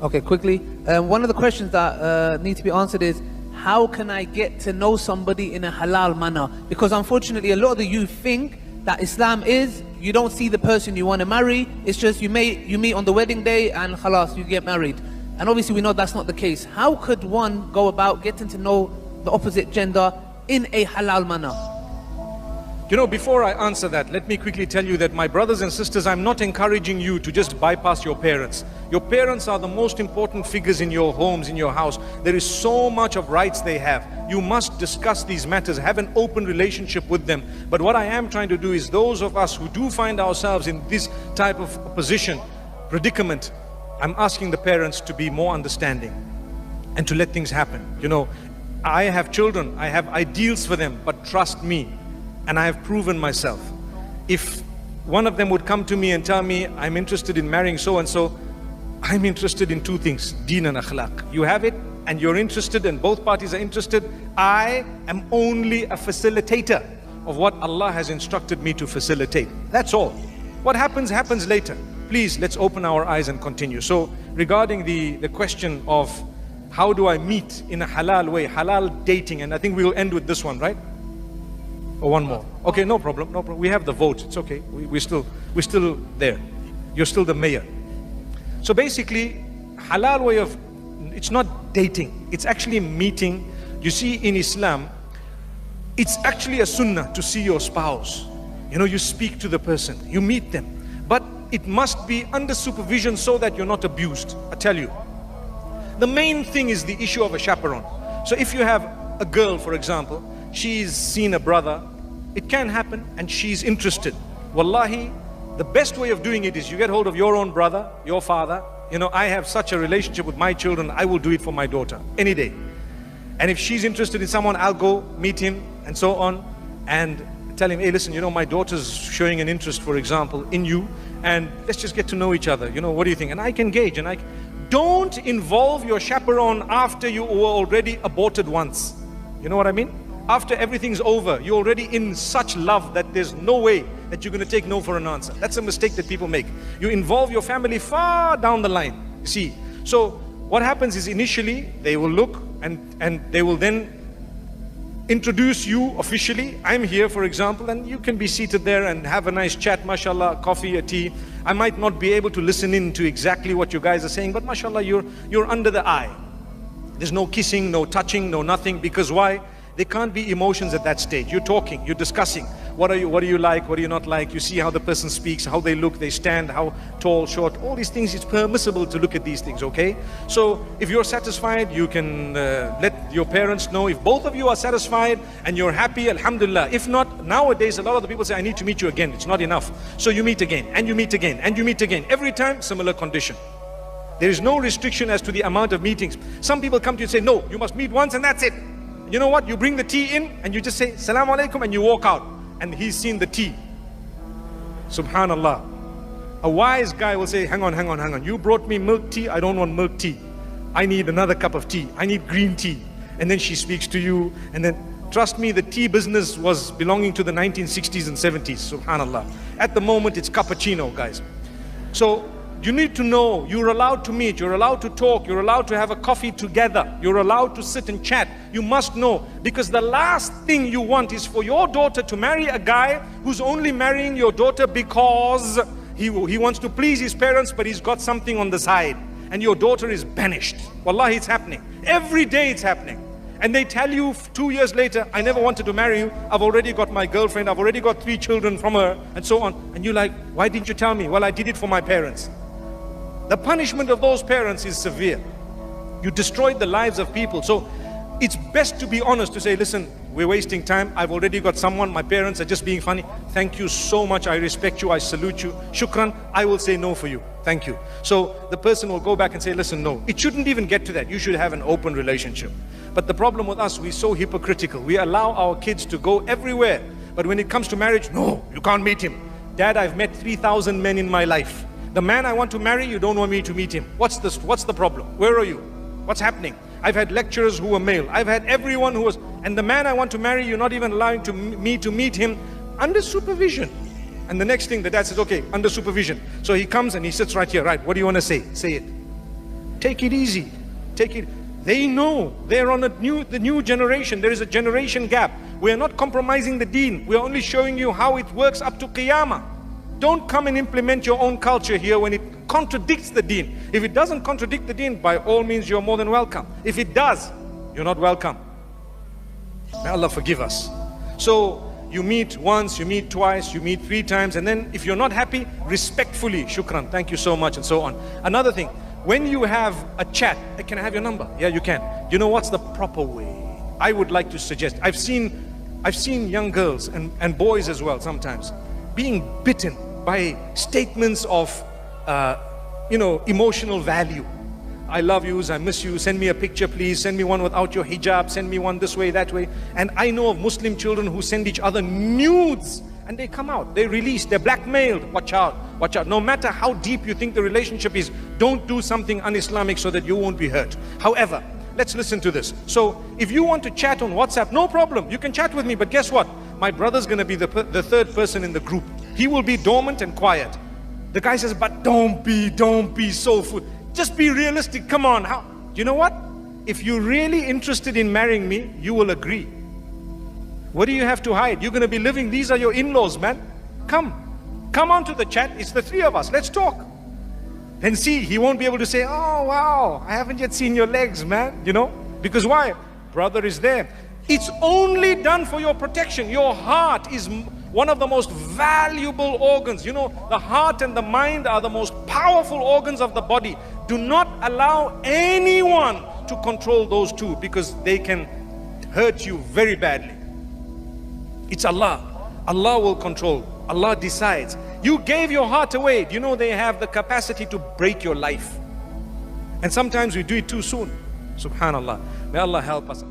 Okay, quickly. One of the questions that need to be answered is, how can I get to know somebody in a halal manner? Because unfortunately, a lot of the youth think that Islam is, you don't see the person you want to marry, it's just you meet on the wedding day and khalas, you get married. And obviously we know that's not the case. How could one go about getting to know the opposite gender in a halal manner? You know, before I answer that, let me quickly tell you that, my brothers and sisters, I'm not encouraging you to just bypass your parents. Your parents are the most important figures in your homes, in your house. There is so much of rights they have. You must discuss these matters, have an open relationship with them. But what I am trying to do is, those of us who do find ourselves in this type of position, predicament, I'm asking the parents to be more understanding and to let things happen. You know, I have children, I have ideals for them, but trust me, and I have proven myself. If one of them would come to me and tell me, I'm interested in marrying so and so, I'm interested in two things, deen and akhlaq. You have it and you're interested and both parties are interested. I am only a facilitator of what Allah has instructed me to facilitate. That's all. What happens, happens later. Please, let's open our eyes and continue. So regarding the question of how do I meet in a halal way, halal dating, and I think we'll end with this one, right? Or one more? Okay, no problem, no problem. We have the vote, it's okay. We're still there. You're still the mayor. So basically, halal way of, it's not dating, it's actually meeting. You see, in Islam, it's actually a sunnah to see your spouse. You know, you speak to the person, you meet them. But it must be under supervision so that you're not abused. I tell you. The main thing is the issue of a chaperone. So if you have a girl, for example, she's seen a brother, it can happen, and she's interested. Wallahi, the best way of doing it is you get hold of your own brother, your father. You know, I have such a relationship with my children, I will do it for my daughter, any day. And if she's interested in someone, I'll go meet him and so on, and tell him, hey, listen, you know, my daughter's showing an interest, for example, in you, and let's just get to know each other. You know, what do you think? And I can gauge, and don't involve your chaperone after you were already aborted once. You know what I mean? After everything's over, you're already in such love that there's no way that you're going to take no for an answer. That's a mistake that people make. You involve your family far down the line. See, so what happens is, initially they will look and they will then introduce you officially. I'm here, for example, and you can be seated there and have a nice chat, mashallah, coffee, a tea. I might not be able to listen in to exactly what you guys are saying, but mashallah, you're under the eye. There's no kissing, no touching, no nothing. Because why? There can't be emotions at that stage. You're talking, you're discussing. What do you like? What do you not like? You see how the person speaks, how they look, they stand, how tall, short, all these things. It's permissible to look at these things, okay? So if you're satisfied, you can let your parents know. If both of you are satisfied and you're happy, alhamdulillah. If not, nowadays a lot of the people say, I need to meet you again. It's not enough. So you meet again, and you meet again, and you meet again. Every time, similar condition. There is no restriction as to the amount of meetings. Some people come to you and say, no, you must meet once and that's it. You know what? You bring the tea in and you just say, Salaam alaikum, and you walk out. And he's seen the tea. Subhanallah. A wise guy will say, hang on. You brought me milk tea. I don't want milk tea. I need another cup of tea. I need green tea. And then she speaks to you. And then, trust me, the tea business was belonging to the 1960s and 70s. Subhanallah. At the moment, it's cappuccino, guys. So, you need to know, you're allowed to meet, you're allowed to talk, you're allowed to have a coffee together, you're allowed to sit and chat. You must know, because the last thing you want is for your daughter to marry a guy who's only marrying your daughter because he wants to please his parents, but he's got something on the side, and your daughter is banished. Wallahi, it's happening. Every day it's happening. And they tell you 2 years later, I never wanted to marry you, I've already got my girlfriend, I've already got 3 children from her, and so on. And you're like, why didn't you tell me? Well, I did it for my parents. The punishment of those parents is severe. You destroyed the lives of people. So it's best to be honest, to say, listen, we're wasting time. I've already got someone. My parents are just being funny. Thank you so much. I respect you. I salute you. Shukran. I will say no for you. Thank you. So the person will go back and say, listen, no. It shouldn't even get to that. You should have an open relationship. But the problem with us, we're so hypocritical. We allow our kids to go everywhere. But when it comes to marriage, no, you can't meet him. Dad, I've met 3,000 men in my life. The man I want to marry, you don't want me to meet him. What's the problem? Where are you? What's happening? I've had lecturers who were male. I've had everyone who was, and the man I want to marry, you're not even allowing me to meet him under supervision. And the next thing, the dad says, okay, under supervision. So he comes and he sits right here, right? What do you want to say? Say it. Take it easy. Take it. They know they're on the new generation. There is a generation gap. We are not compromising the deen. We are only showing you how it works up to Qiyamah. Don't come and implement your own culture here when it contradicts the deen. If it doesn't contradict the deen, by all means you're more than welcome. If it does, you're not welcome. May Allah forgive us. So you meet once, you meet twice, you meet 3 times, and then if you're not happy, respectfully, shukran, thank you so much, and so on. Another thing, when you have a chat, hey, can I have your number? Yeah, you can. You know what's the proper way? I would like to suggest, I've seen young girls and boys as well sometimes being bitten by statements of emotional value. I love you, I miss you, send me a picture please, send me one without your hijab, send me one this way, that way. And I know of Muslim children who send each other nudes, and they come out, they release, they're blackmailed. Watch out, watch out. No matter how deep you think the relationship is, don't do something un-Islamic so that you won't be hurt. However, let's listen to this. So if you want to chat on WhatsApp, no problem, you can chat with me, but guess what? My brother's gonna be the 3rd person in the group. He will be dormant and quiet. The guy says, but don't be so fool. Just be realistic, come on. How? You know what? If you're really interested in marrying me, you will agree. What do you have to hide? You're going to be living, these are your in-laws, man. Come onto the chat, it's the 3 of us, let's talk. Then see, he won't be able to say, oh wow, I haven't yet seen your legs, man. You know, because why? Brother is there. It's only done for your protection. Your heart is one of the most valuable organs. You know, the heart and the mind are the most powerful organs of the body. Do not allow anyone to control those 2, because they can hurt you very badly. It's Allah. Allah will control. Allah decides. You gave your heart away. Do you know they have the capacity to break your life? And sometimes we do it too soon. Subhanallah. May Allah help us.